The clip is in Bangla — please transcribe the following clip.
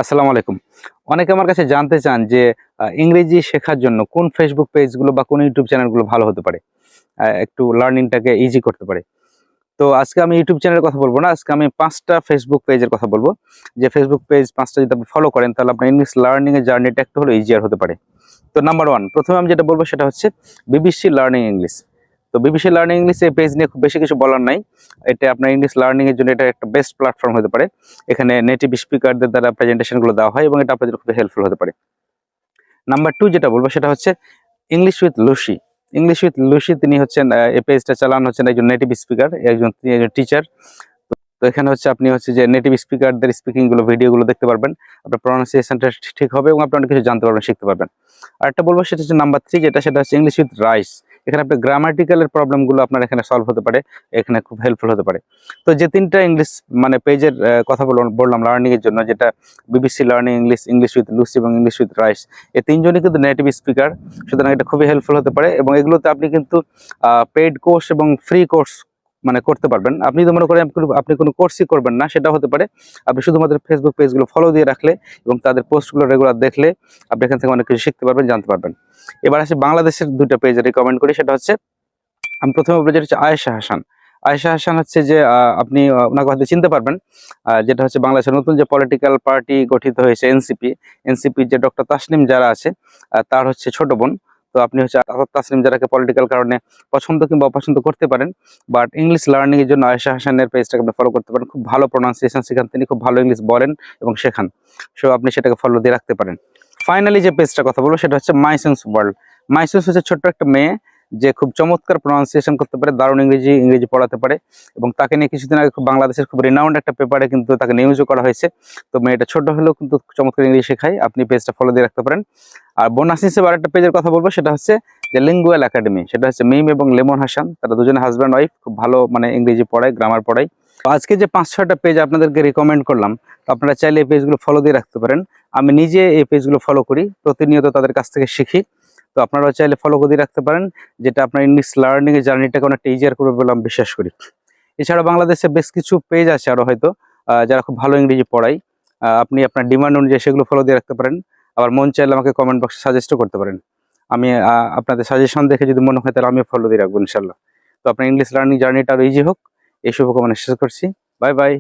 আসসালামু আলাইকুম। অনেকে আমার কাছে জানতে চান যে ইংরেজি শেখার জন্য কোন ফেসবুক পেজগুলো বা কোন ইউটিউব চ্যানেলগুলো ভালো হতে পারে? একটু লার্নিংটাকে ইজি করতে পারে। তো আজকে আমি ইউটিউব চ্যানেলের কথা বলব না। আজকে আমি ৫ টা ফেসবুক পেজের কথা বলব। যে ফেসবুক পেজ ৫ টা যদি আপনি ফলো করেন তাহলে আপনার ইংলিশ লার্নিং এর জার্নিটা একটু হলেও ইজিয়ার হতে পারে। তো নাম্বার 1 ১ম এ আমি যেটা বলব সেটা হচ্ছে বিবিসি লার্নিং ইংলিশ। তো বিবিসি লার্নিং ইংলিশ এই পেজ নিয়ে খুব বেশি কিছু বলার নাই। এটা আপনার ইংলিশ লার্নিং এর জন্য এটা একটা বেস্ট প্ল্যাটফর্ম হতে পারে। এখানে নেটিভ স্পিকারদের দ্বারা প্রেজেন্টেশন গুলো দেওয়া হয় এবং এটা আপনাদের খুব হেল্পফুল হতে পারে। নাম্বার 2 যেটা বলব সেটা হচ্ছে English with Lucy. English with Lucy তিনি হচ্ছেন এই পেজটা চালান হচ্ছেন একজন নেটিভ স্পিকার, তিনি একজন টিচার। তো এখানে হচ্ছে আপনি হচ্ছে যে নেটিভ স্পিকারদের স্পিকিং গুলো ভিডিওগুলো দেখতে পারবেন। আপনার প্রনাউন্সিয়েশনটা ঠিক হবে এবং আপনি অনেক কিছু জানতে পারবেন, শিখতে পারবেন। আরেকটা বলবো সেটা হচ্ছে নাম্বার 3 সেটা হচ্ছে ইংলিশ উইথ রাইস। এখানে আপনার গ্রামাটিক্যালের প্রবলেমগুলো আপনার এখানে সলভ হতে পারে। এখানে খুব হেল্পফুল হতে পারে। তো যে ৩ টা ইংলিশ মানে পেজের কথা বললাম লার্নিং এর জন্য, যেটা BBC learning English, English with Lucy এবং ইংলিশ উইথ রাইস। এই ৩ জনই কিন্তু নেটিভ স্পিকার। সুতরাং এটা খুবই হেল্পফুল হতে পারে এবং এগুলোতে আপনি কিন্তু পেইড কোর্স এবং ফ্রি কোর্স মানে করতে পারবেন। আপনি যদি মনে করেন আপনি কোনো কোর্সই করবেন না, সেটা হতে পারে। আপনি শুধুমাত্র ফেসবুক পেজগুলো ফলো দিয়ে রাখলে এবং তাদের পোস্টগুলো রেগুলার দেখলে আপনি এখান থেকে অনেক কিছু শিখতে পারবেন, জানতে পারবেন। এবার আসি বাংলাদেশের ২ টা পেজ রিকমেন্ড করি। সেটা হচ্ছে আমি প্রথমে বলবো যেটা হচ্ছে আয়েশা হাসান। আয়েশা হাসান হচ্ছে যে আপনি ওনাকে হয়তো চিনতে পারবেন। যেটা হচ্ছে বাংলাদেশের নতুন যে পলিটিক্যাল পার্টি গঠিত হয়েছে এনসিপি। এনসিপির যে ডক্টর তাসনিম যারা আছে তার হচ্ছে ছোট বোন। তো আপনি হচ্ছে তাসনিম যারাকে পলিটিক্যাল কারণে পছন্দ কিংবা অপছন্দ করতে পারেন, বাট ইংলিশ লার্নিং এর জন্য আয়েশা হাসানের পেজটাকে আপনি ফলো করতে পারেন। খুব ভালো প্রোনাউন্সিয়েশন শেখান তিনি, খুব ভালো ইংলিশ বলেন এবং শেখান। সো আপনি সেটাকে ফলো দিয়ে রাখতে পারেন। ফাইনালি যে পেজটার কথা বলবো সেটা হচ্ছে মাই সেন্স ওয়ার্ল্ড। মাই সেন্স হচ্ছে ছোট্ট একটা মেয়ে যে খুব চমৎকার প্রোনাউন্সিয়েশন করতে পারে, দারুণ ইংরেজি পড়াতে পারে এবং তাকে নিয়ে কিছুদিন আগে বাংলাদেশের খুব রিনাউন্ড একটা পেপারে কিন্তু তাকে নিউজও করা হয়েছে। তো মেয়েটা ছোট হলেও কিন্তু চমৎকার ইংরেজি শেখায়। আপনি পেজটা ফলো দিয়ে রাখতে পারেন। আর বোনাস হিসেবে আরেকটা পেজের কথা বলবো সেটা হচ্ছে যে লিঙ্গুয়াল একাডেমি। সেটা হচ্ছে মিম এবং লেমন হাসান, তারা দুজনে হাজব্যান্ড ওয়াইফ, খুব ভালো মানে ইংরেজি পড়ায়, গ্রামার পড়ায়। তো আজকে যে ৫-৬টা পেজ আপনাদেরকে রিকমেন্ড করলাম, আপনারা চাইলে এই পেজগুলো ফলো দিয়ে রাখতে পারেন। আমি নিজে এই পেজগুলো ফলো করি, প্রতিনিয়ত তাদের কাছ থেকে শিখি। তো আপনারাও চাইলে ফলো করে রাখতে পারেন, যেটা আপনার ইংলিশ লার্নিং এর জার্নিটাকে অনেকটা ইজিয়ার করবে বলে আমি বিশ্বাস করি। এছাড়া বাংলাদেশে বেশ কিছু পেজ আছে আরো হয়তো যারা খুব ভালো ইংরেজি পড়ায়। আপনি আপনার ডিমান্ড অনুযায়ী সেগুলো ফলো দিয়ে রাখতে পারেন। আবার মন চাইলে আমাকে কমেন্ট বক্সে সাজেস্টও করতে পারেন। আমি আপনাদের সাজেশন দেখে যদি মনে হয় তাহলে আমিও ফলো দিয়ে রাখবো ইনশাল্লাহ। তো আপনার ইংলিশ লার্নিং জার্নিটা আরো ইজি হোক, এই শুভকামনা শেষ করছি। Bye bye.